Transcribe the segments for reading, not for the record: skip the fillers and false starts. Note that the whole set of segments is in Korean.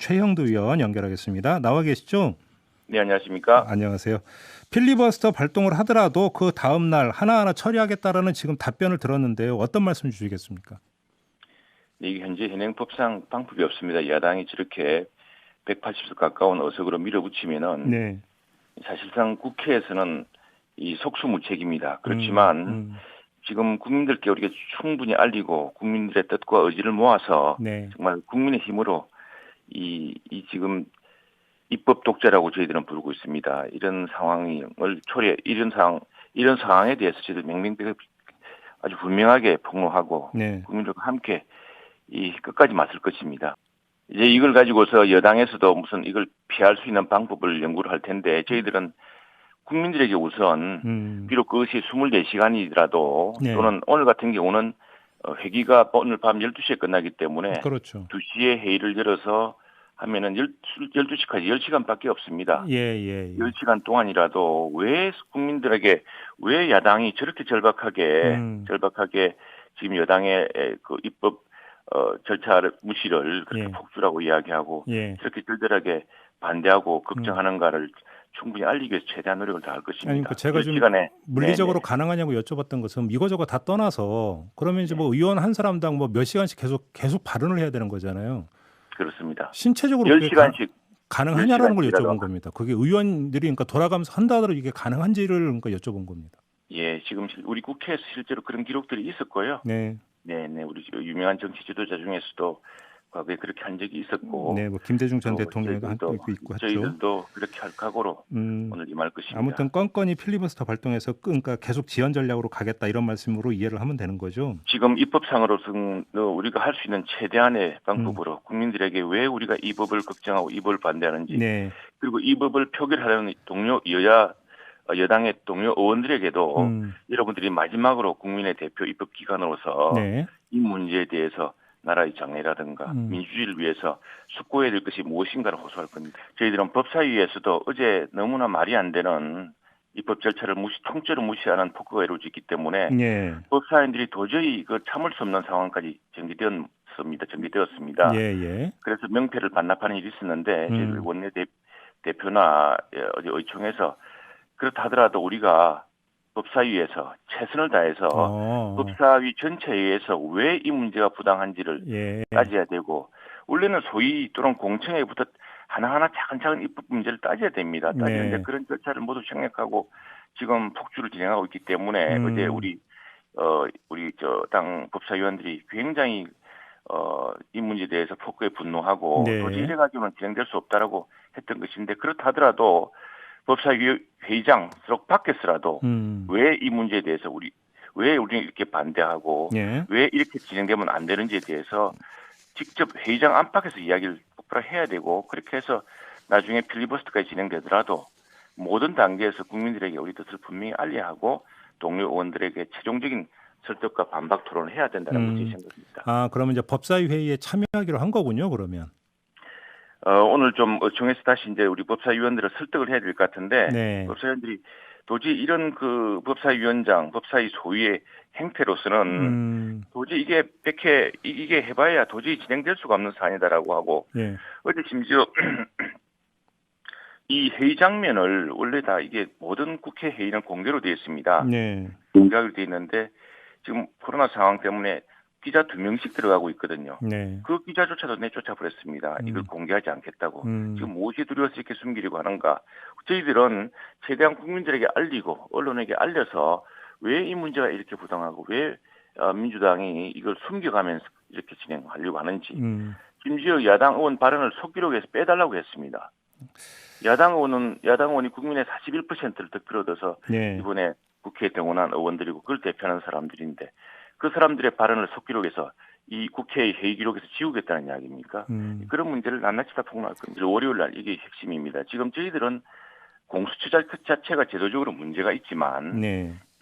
최형두 의원 연결하겠습니다. 나와 계시죠? 네, 안녕하십니까? 안녕하세요. 필리버스터 발동을 하더라도 그 다음 날 하나하나 처리하겠다라는 지금 답변을 들었는데요. 어떤 말씀 주시겠습니까? 네, 이게 현재 현행법상 방법이 없습니다. 야당이 저렇게 180석 가까운 의석으로 밀어붙이면은 네. 사실상 국회에서는 이 속수무책입니다. 그렇지만 지금 국민들께 우리가 충분히 알리고 국민들의 뜻과 의지를 모아서 네. 정말 국민의 힘으로 이 지금 입법 독재라고 저희들은 부르고 있습니다. 이런 상황을 이런 상황에 대해서 저희들 아주 분명하게 폭로하고 네. 국민들과 함께 이 끝까지 맞설 것입니다. 이제 이걸 가지고서 여당에서도 무슨 이걸 피할 수 있는 방법을 연구를 할 텐데 저희들은 국민들에게 우선 비록 그것이 24시간이라도 네. 또는 오늘 같은 경우는 회기가 오늘 밤 12시에 끝나기 때문에 그렇죠. 2시에 회의를 열어서 하면은 12시까지 10시간밖에 없습니다. 예. 10시간 동안이라도 왜 국민들에게 왜 야당이 저렇게 절박하게 지금 여당의 그 입법 절차를 무시를 그렇게 폭주라고 이야기하고 저렇게 절절하게 반대하고 걱정하는가를 충분히 알리기 위해서 최대한 노력을 다할 것입니다. 아니, 그러니까 제가 좀 물리적으로 가능하냐고 여쭤봤던 것은 이거저거 다 떠나서 그러면 이제 뭐 의원 한 사람당 뭐 몇 시간씩 계속 발언을 해야 되는 거잖아요. 그렇습니다. 신체적으로 10시간씩 가능하냐라는 걸 여쭤본 겁니다. 그게 의원들이 그러니까 돌아가면서 한다 하더라도 이게 가능한지를 그러니까 여쭤본 겁니다. 예, 지금 우리 국회에서 실제로 그런 기록들이 있었고요. 네, 우리 유명한 정치 지도자 중에서도 과거에 그렇게 한 적이 있었고, 네, 뭐 김대중 전 대통령도 한도 있고 했죠. 저희들도 그렇게 할 각오로 오늘 임할 것입니다. 아무튼 건건이 필리버스터 발동해서 그러니까 계속 지연 전략으로 가겠다 이런 말씀으로 이해를 하면 되는 거죠. 지금 입법상으로서는 우리가 할 수 있는 최대한의 방법으로 국민들에게 왜 우리가 이 법을 걱정하고 이 법을 반대하는지, 그리고 이 법을 표결하려는 동료 여당의 동료 의원들에게도 여러분들이 마지막으로 국민의 대표 입법기관으로서 이 문제에 대해서 나라의 장래라든가 민주주의를 위해서 숙고해야 될 것이 무엇인가를 호소할 겁니다. 저희들은 법사위에서도 어제 너무나 말이 안 되는 입법 절차를 통째로 무시하는 폭거가 이루어졌기 때문에 법사위원들이 도저히 참을 수 없는 상황까지 전개되었습니다. 그래서 명패를 반납하는 일이 있었는데 저희들 원내대표나 어제 의총에서 그렇다 하더라도 우리가 법사위에서 최선을 다해서 법사위 전체에서 왜 이 문제가 부당한지를 따져야 되고 원래는 소위 또는 공청회부터 하나하나 차근차근 입법 문제를 따져야 됩니다. 따지는데 그런 절차를 모두 생략하고 지금 폭주를 진행하고 있기 때문에 어제 우리 당 법사위원들이 굉장히 이 문제에 대해서 폭거에 분노하고 도저히 이래가지고는 진행될 수 없다라고 했던 것인데 그렇다 하더라도 법사위 회의장 밖에서라도 왜 이 문제에 대해서 왜 우리는 이렇게 반대하고 왜 이렇게 진행되면 안 되는지에 대해서 직접 회의장 안팎에서 이야기를 똑바로 해야 되고 그렇게 해서 나중에 필리버스터까지 진행되더라도 모든 단계에서 국민들에게 우리 뜻을 분명히 알려야 하고 동료 의원들에게 최종적인 설득과 반박 토론을 해야 된다는 것이 생각입니다. 아, 그러면 이제 법사위 회의에 참여하기로 한 거군요, 그러면. 오늘 좀 의총에서 다시 이제 우리 법사위원들을 설득을 해야 될 것 같은데 법사위원들이 도저히 이런 그 법사위원장, 법사위 소위의 행태로서는 도저히 이게 해봐야 도저히 진행될 수가 없는 사안이다라고 하고 어제 심지어 이 회의 장면을 원래 다 이게 모든 국회 회의는 공개로 되어 있습니다. 공개하기로 되어 있는데 지금 코로나 상황 때문에 기자 2명씩 들어가고 있거든요. 그 기자조차도 내쫓아 버렸습니다. 이걸 공개하지 않겠다고. 지금 무엇이 두려워서 이렇게 숨기려고 하는가. 저희들은 최대한 국민들에게 알리고 언론에게 알려서 왜 이 문제가 이렇게 부당하고 왜 민주당이 이걸 숨겨가면서 이렇게 진행하려고 하는지. 심지어 야당 의원 발언을 속기록에서 빼달라고 했습니다. 야당 의원이 국민의 41%를 득표로 얻어서 이번에 국회에 등원한 의원들이고 그걸 대표하는 사람들인데 그 사람들의 발언을 속기록에서 이 국회의 회의 기록에서 지우겠다는 이야기입니까? 그런 문제를 낱낱이 다 폭로할 겁니다. 월요일 날 이게 핵심입니다. 지금 저희들은 공수처 자체가 제도적으로 문제가 있지만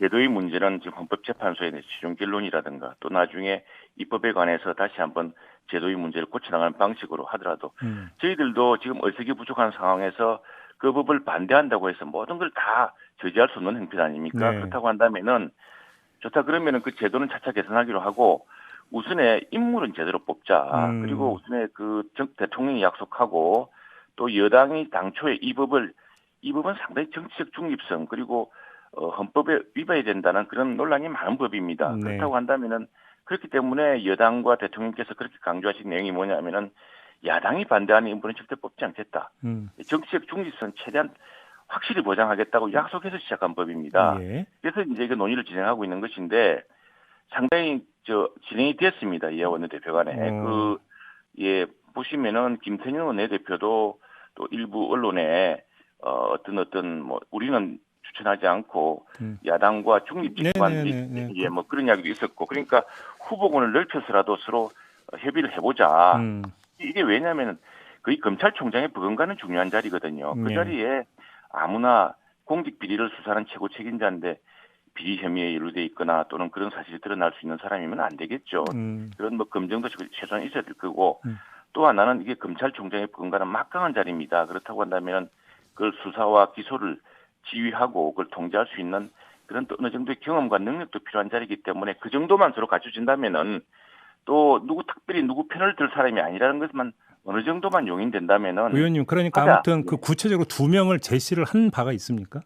제도의 문제는 지금 헌법재판소의 최종 결론이라든가 또 나중에 입법에 관해서 다시 한번 제도의 문제를 고쳐나가는 방식으로 하더라도 저희들도 지금 의석이 부족한 상황에서 그 법을 반대한다고 해서 모든 걸 다 저지할 수 없는 형편 아닙니까? 그렇다고 한다면은 좋다 그러면은 그 제도는 차차 개선하기로 하고 우선에 인물은 제대로 뽑자. 그리고 우선에 대통령이 약속하고 또 여당이 당초에 이 법은 상당히 정치적 중립성 그리고 헌법에 위반이 된다는 그런 논란이 많은 법입니다. 네. 그렇다고 한다면은 그렇기 때문에 여당과 대통령께서 그렇게 강조하신 내용이 뭐냐면은 야당이 반대하는 인물은 절대 뽑지 않겠다. 정치적 중립성 최대한 확실히 보장하겠다고 약속해서 시작한 법입니다. 예. 그래서 이제 이거 논의를 진행하고 있는 것인데 상당히 진행이 됐습니다. 이해 원내대표 간에. 보시면은 김태년 원내대표도 또 일부 언론에 어떤 뭐 우리는 추천하지 않고 야당과 중립직관 뭐 그런 이야기도 있었고 그러니까 후보군을 넓혀서라도 서로 협의를 해보자. 이게 왜냐하면 거의 검찰총장의 버금가는 중요한 자리거든요. 그 자리에 아무나 공직 비리를 수사하는 최고 책임자인데 비리 혐의에 연루돼 있거나 또는 그런 사실이 드러날 수 있는 사람이면 안 되겠죠. 그런 뭐 검증도 최소한 있어야 될 거고 또 하나는 이게 검찰총장의 버금가는 막강한 자리입니다. 그렇다고 한다면 그걸 수사와 기소를 지휘하고 그걸 통제할 수 있는 그런 또 어느 정도의 경험과 능력도 필요한 자리이기 때문에 그 정도만 서로 갖춰진다면은 또 특별히 누구 편을 들 사람이 아니라는 것만 어느 정도만 용인된다면은 의원님 그러니까 아무튼 그 구체적으로 2명을 제시를 한 바가 있습니까?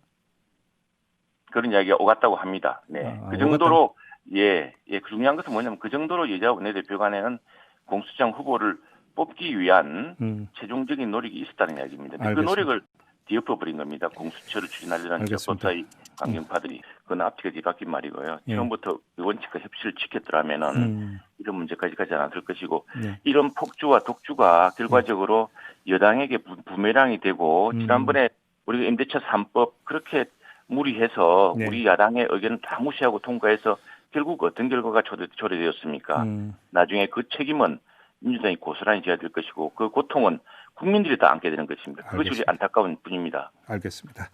그런 이야기가 오갔다고 합니다. 네. 그 정도로 그 중요한 것은 뭐냐면 그 정도로 여자 원내대표 간에는 공수처장 후보를 뽑기 위한 최종적인 노력이 있었다는 이야기입니다. 그 노력을 뒤엎어버린 겁니다. 공수처를 추진하려는 법사위 강경파들이 그건 앞뒤가 뒤바뀐 말이고요. 처음부터 그 원칙과 협치를 지켰더라면은 이런 문제까지 가지 않았을 것이고 이런 폭주와 독주가 결과적으로 여당에게 부메랑이 되고 지난번에 우리가 임대차 3법 그렇게 무리해서 우리 야당의 의견을 다 무시하고 통과해서 결국 어떤 결과가 초래되었습니까? 나중에 그 책임은 민주당이 고스란히 져야 될 것이고 그 고통은 국민들이 다 안게 되는 것입니다. 그것이 우리 안타까운 뿐입니다. 알겠습니다.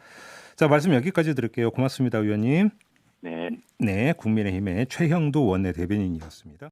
자, 말씀 여기까지 드릴게요. 고맙습니다, 의원님. 네. 네, 국민의힘의 최형두 원내대변인이었습니다.